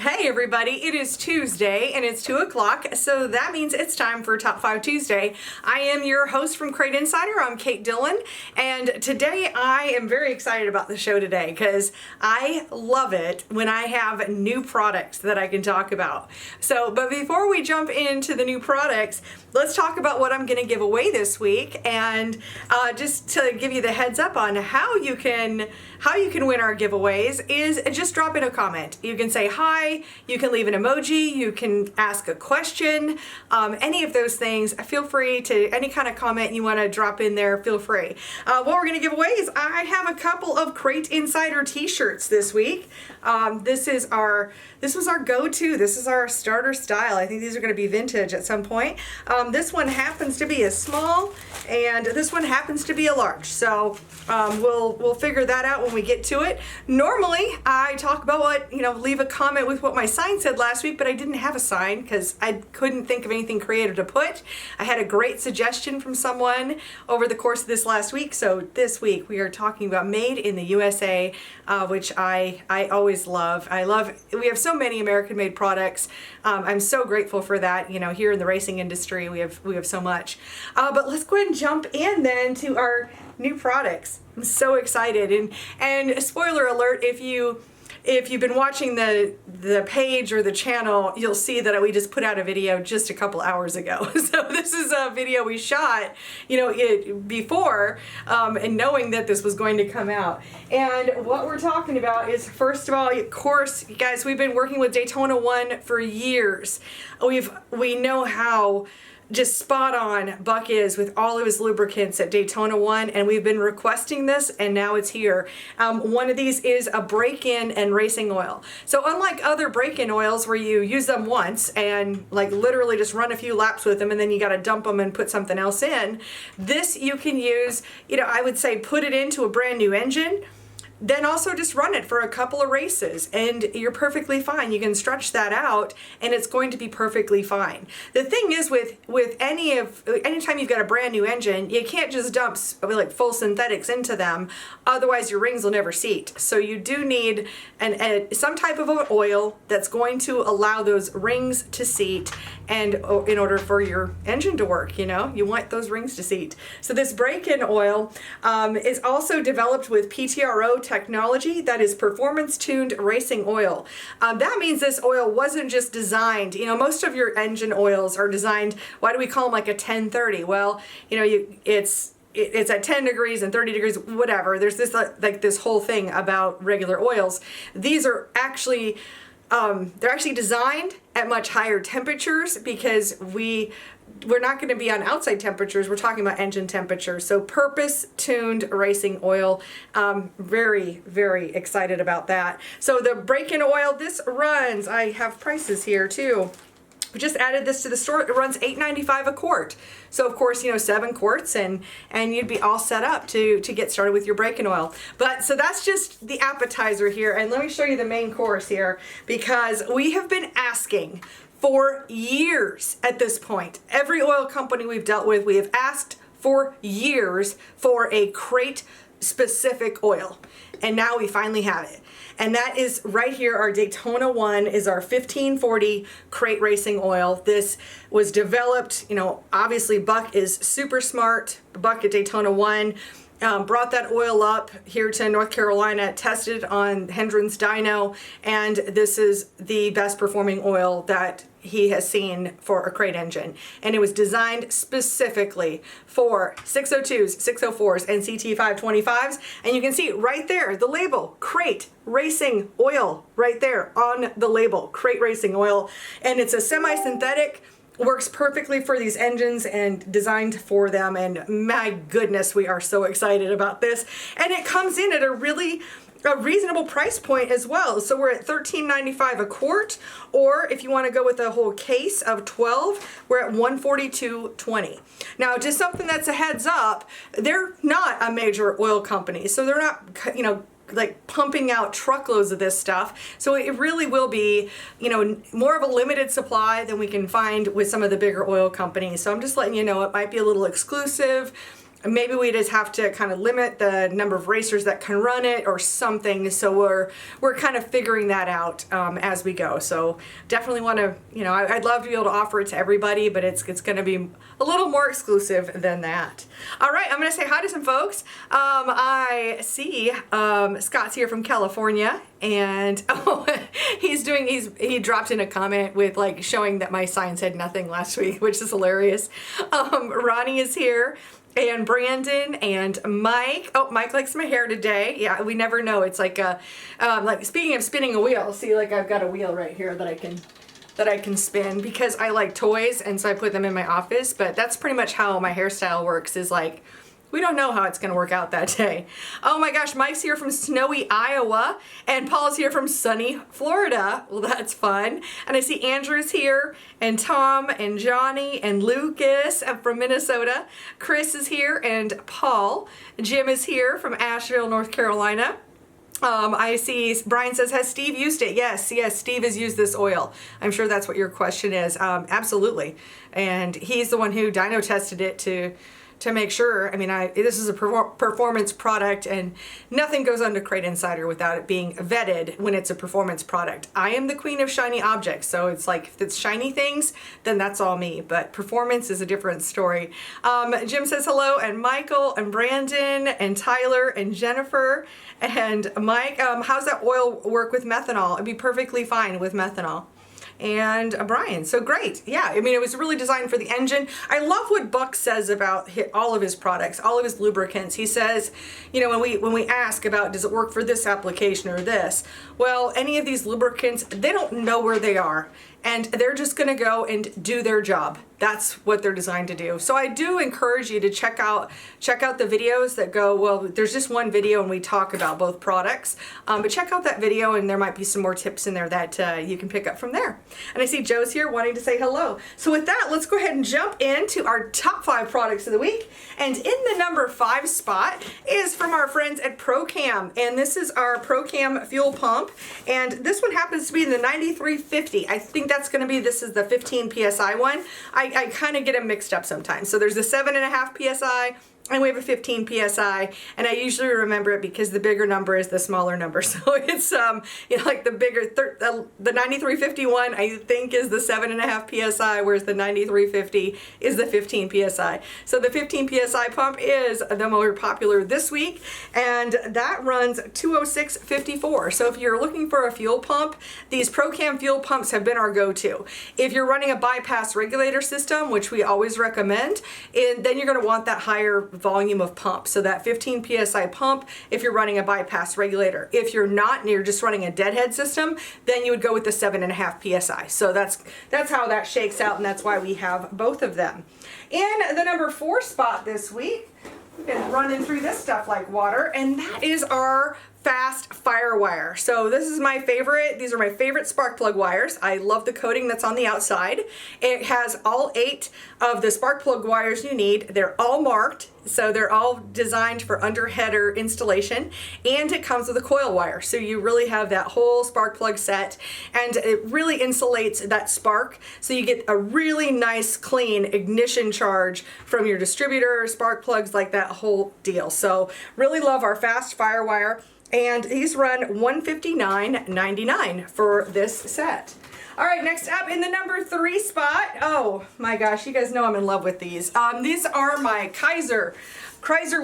Hey everybody, it is Tuesday and it's 2 o'clock, so that means it's time for Top 5 Tuesday. I am your host from Crate Insider. I'm Kate Dillon, and today I am very excited about the show today because I love it when I have new products that I can talk about. But before we jump into the new products, let's talk about what I'm going to give away this week, and just to give you the heads up on how you can win our giveaways is just drop in a comment. You can say hi. You can leave an emoji, you can ask a question, any of those things. Feel free to, any kind of comment you want to drop in there, feel free. What we're going to give away is I have a couple of Crate Insider t-shirts this week. This was our go-to. This is our starter style. I think these are going to be vintage at some point. This one happens to be a small and this one happens to be a large. So we'll figure that out when we get to it. Normally I talk about what, leave a comment with what my sign said last week, but I didn't have a sign because I couldn't think of anything creative to put. I had a great suggestion from someone over the course of this last week. So this week we are talking about Made in the USA, which I always love. We have so many American-made products. I'm so grateful for that. Here in the racing industry, we have so much. But let's go ahead and jump in then to our new products. I'm so excited. And spoiler alert, if you've been watching the page or the channel, you'll see that we just put out a video just a couple hours ago. So this is a video we shot, before, and knowing that this was going to come out. And what we're talking about is, first of all, of course, you guys, we've been working with Daytona 1 for years. We know how just spot on Buck is with all of his lubricants at Daytona 1, and we've been requesting this, and now it's here. One of these is a break-in and racing oil. So unlike other break-in oils where you use them once and like literally just run a few laps with them and then you got to dump them and put something else in, this you can use, I would say put it into a brand new engine, then also just run it for a couple of races and you're perfectly fine. You can stretch that out and it's going to be perfectly fine. The thing is with anytime you've got a brand new engine, you can't just dump like full synthetics into them, otherwise your rings will never seat. So you do need some type of an oil that's going to allow those rings to seat, and in order for your engine to work, you want those rings to seat. So this break-in oil is also developed with PTRO technology, that is performance tuned racing oil. That means this oil wasn't just designed, most of your engine oils are designed, why do we call them like a 10-30? Well, it's at 10 degrees and 30 degrees, whatever. There's this like this whole thing about regular oils. These are actually they're actually designed at much higher temperatures because we're not going to be on outside temperatures. We're talking about engine temperatures. So purpose-tuned racing oil. Very, very excited about that. So the break-in oil, this runs, I have prices here too. We just added this to the store. It runs $8.95 a quart. So of course, 7 quarts and you'd be all set up to get started with your break-in oil. So that's just the appetizer here. And let me show you the main course here, because we have been asking for years at this point. Every oil company we've dealt with, we have asked for years for a crate specific oil. And now we finally have it. And that is right here. Our Daytona 1 is our 1540 crate racing oil. This was developed, obviously Buck is super smart. Buck at Daytona 1 brought that oil up here to North Carolina, tested on Hendren's dyno, and this is the best performing oil that he has seen for a crate engine. And it was designed specifically for 602s, 604s, and CT525s. And you can see right there, the label, Crate Racing Oil, right there on the label, Crate Racing Oil. And it's a semi-synthetic, works perfectly for these engines and designed for them. And my goodness, we are so excited about this. And it comes in at a reasonable price point as well. So we're at $13.95 a quart, or if you want to go with a whole case of 12, we're at $142.20. Now, just something that's a heads up, they're not a major oil company, so they're not, like pumping out truckloads of this stuff. So it really will be, more of a limited supply than we can find with some of the bigger oil companies. So I'm just letting you know it might be a little exclusive. maybe we just have to kind of limit the number of racers that can run it or something. So we're kind of figuring that out as we go. So definitely want to, I'd love to be able to offer it to everybody, but it's going to be a little more exclusive than that. All right, I'm going to say hi to some folks. I see Scott's here from California, and he dropped in a comment with like showing that my sign said nothing last week, which is hilarious. Ronnie is here, and Brandon and Mike. Oh, Mike likes my hair today. Yeah, we never know. It's like like speaking of spinning a wheel. See, like I've got a wheel right here that I can spin because I like toys, and so I put them in my office. But that's pretty much how my hairstyle works. Is like, we don't know how it's going to work out that day. Oh my gosh, Mike's here from snowy Iowa, and Paul's here from sunny Florida. Well, that's fun. And I see Andrew's here, and Tom, and Johnny, and Lucas from Minnesota. Chris is here, and Paul. Jim is here from Asheville, North Carolina. I see Brian says, has Steve used it? Yes, Steve has used this oil. I'm sure that's what your question is. Absolutely. And he's the one who dyno tested it to make sure. I mean, this is a performance product, and nothing goes onto Crate Insider without it being vetted when it's a performance product. I am the queen of shiny objects, so it's like, if it's shiny things, then that's all me, but performance is a different story. Jim says hello, and Michael, and Brandon, and Tyler, and Jennifer, and Mike. How's that oil work with methanol? It'd be perfectly fine with methanol. And Brian, so great. Yeah, I mean, it was really designed for the engine. I love what Buck says about all of his products, all of his lubricants. He says, when we ask about, does it work for this application or this? Well, any of these lubricants, they don't know where they are, and they're just going to go and do their job. That's what they're designed to do. So I do encourage you to check out the videos that go, well, there's just one video and we talk about both products, but check out that video, and there might be some more tips in there that you can pick up from there. And I see Joe's here wanting to say hello. So with that, let's go ahead and jump into our top 5 products of the week. And in the number 5 spot is from our friends at ProCam, and this is our ProCam fuel pump, and this one happens to be the 9350. I think that's going to be, this is the 15 PSI one. I kind of get them mixed up sometimes. So there's the 7.5 PSI, and we have a 15 PSI, and I usually remember it because the bigger number is the smaller number. So it's, like the bigger, the 9351, I think, is the 7.5 PSI, whereas the 9350 is the 15 PSI. So the 15 PSI pump is the more popular this week, and that runs 206.54. So if you're looking for a fuel pump, these ProCam fuel pumps have been our go-to. If you're running a bypass regulator system, which we always recommend, then you're going to want that higher volume of pump. So that 15 PSI pump, if you're running a bypass regulator. If you're not, and you're just running a deadhead system, then you would go with the 7.5 PSI. So that's how that shakes out, and that's why we have both of them. In the number 4 spot this week, we've been running through this stuff like water, and that is our fast firewire. So this is my favorite. These are my favorite spark plug wires. I love the coating that's on the outside. It has all 8 of the spark plug wires you need. They're all marked, so they're all designed for under header installation, and it comes with a coil wire. So you really have that whole spark plug set, and it really insulates that spark. So you get a really nice clean ignition charge from your distributor, spark plugs, like that whole deal. So really love our fast firewire. And these run $159.99 for this set. All right, next up in the number 3 spot. Oh my gosh, you guys know I'm in love with these. These are my Kaiser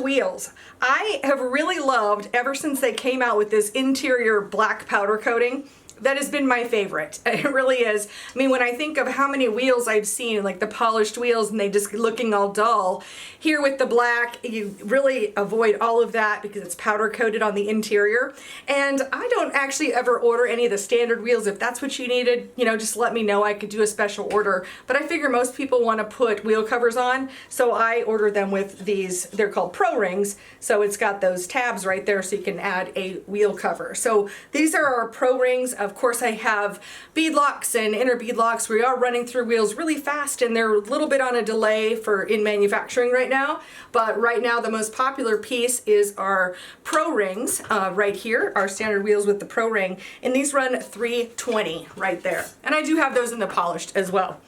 wheels. I have really loved, ever since they came out with this interior black powder coating, that has been my favorite. It really is. I mean, when I think of how many wheels I've seen, like the polished wheels, and they just looking all dull, here with the black, you really avoid all of that because it's powder coated on the interior. And I don't actually ever order any of the standard wheels. If that's what you needed, just let me know. I could do a special order. But I figure most people want to put wheel covers on, so I order them with these. They're called Pro Rings. So it's got those tabs right there, so you can add a wheel cover. So these are our Pro Rings. Of course, I have bead locks and inner bead locks. We are running through wheels really fast, and they're a little bit on a delay in manufacturing right now. But right now, the most popular piece is our Pro Rings right here, our standard wheels with the Pro Ring, and these run $320 right there. And I do have those in the polished as well.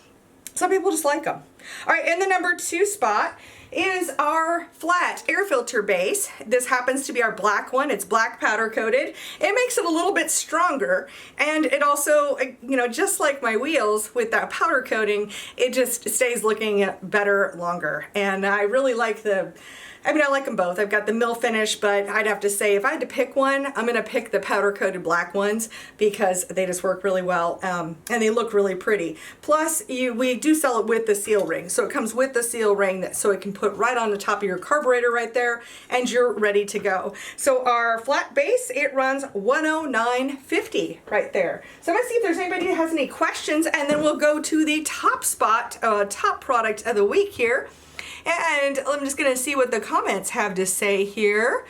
Some people just like them. All right, in the number 2 spot is our flat air filter base. This happens to be our black one. It's black powder coated. It makes it a little bit stronger, and it also, you know, just like my wheels with that powder coating, it just stays looking better longer. And I really like I like them both. I've got the mill finish, but I'd have to say if I had to pick one, I'm going to pick the powder coated black ones because they just work really well, and they look really pretty. Plus, we do sell it with the seal ring. So it comes with the seal ring so it can put right on the top of your carburetor right there, and you're ready to go. So our flat base, it runs $109.50 right there. So I'm going to see if there's anybody that has any questions, and then we'll go to the top spot, top product of the week here. And I'm just going to see what the comments have to say here.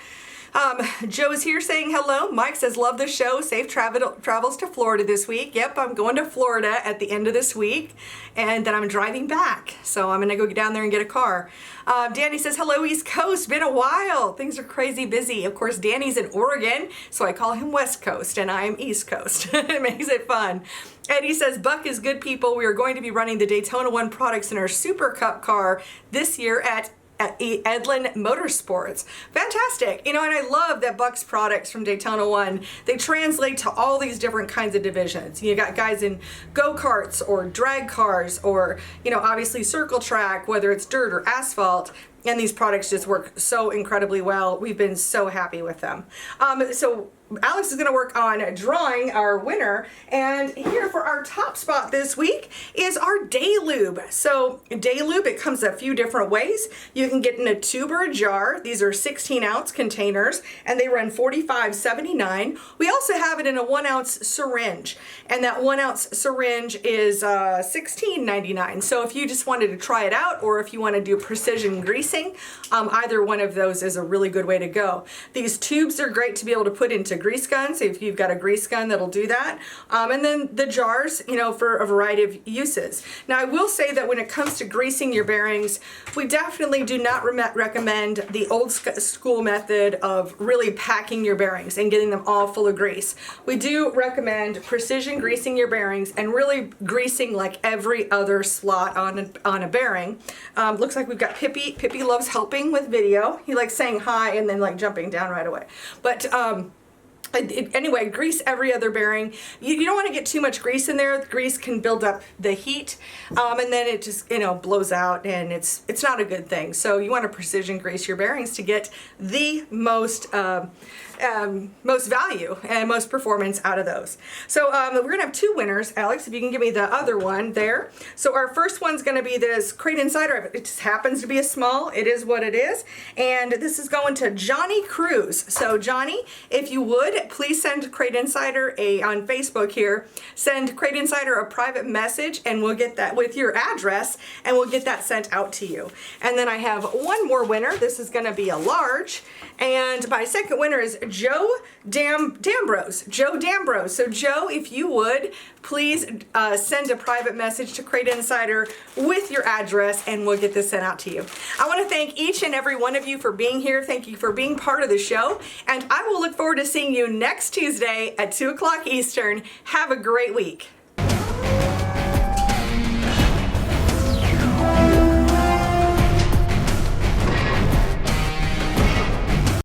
Joe's here saying hello. Mike says, love the show. Safe travels to Florida this week. Yep, I'm going to Florida at the end of this week, and then I'm driving back. So I'm going to go get down there and get a car. Danny says, hello, East Coast. Been a while. Things are crazy busy. Of course, Danny's in Oregon, so I call him West Coast, and I'm East Coast. It makes it fun. Eddie says, Buck is good, people. We are going to be running the Daytona 1 products in our Super Cup car this year at Edlin Motorsports. Fantastic. You know, and I love that Buck's products from Daytona 1, they translate to all these different kinds of divisions. You got guys in go-karts or drag cars or, you know, obviously circle track, whether it's dirt or asphalt. And these products just work so incredibly well. We've been so happy with them. So Alex is going to work on drawing our winner, and here for our top spot this week is our Day Lube. So Day Lube, it comes a few different ways. You can get in a tube or a jar. These are 16-ounce containers, and they run $45.79. We also have it in a 1-ounce syringe, and that 1-ounce syringe is $16.99. So if you just wanted to try it out, or if you want to do precision greasing, either one of those is a really good way to go. These tubes are great to be able to put into grease guns, if you've got a grease gun that'll do that. And then the jars, you know, for a variety of uses. Now I will say that when it comes to greasing your bearings, we definitely do not recommend the old school method of really packing your bearings and getting them all full of grease. We do recommend precision greasing your bearings and really greasing like every other slot on a bearing. Looks like we've got Pippi. Pippi loves helping with video. He likes saying hi and then like jumping down right away. But anyway, grease every other bearing. You don't want to get too much grease in there. The grease can build up the heat, and then it just, you know, blows out, and it's not a good thing. So you want to precision grease your bearings to get the most value and most performance out of those. So we're gonna have two winners. Alex, if you can give me the other one there. So our first one's gonna be this Crate Insider. It just happens to be a small. It is what it is. And this is going to Johnny Cruz. So Johnny, if you would, please send Crate Insider on Facebook here. Send Crate Insider a private message, and we'll get that with your address, and we'll get that sent out to you. And then I have one more winner. This is gonna be a large. And my second winner is Joe Dambrose. Joe Dambrose. So Joe, if you would, please send a private message to Crate Insider with your address, and we'll get this sent out to you. I want to thank each and every one of you for being here. Thank you for being part of the show, and I will look forward to seeing you next Tuesday at 2 o'clock Eastern. Have a great week.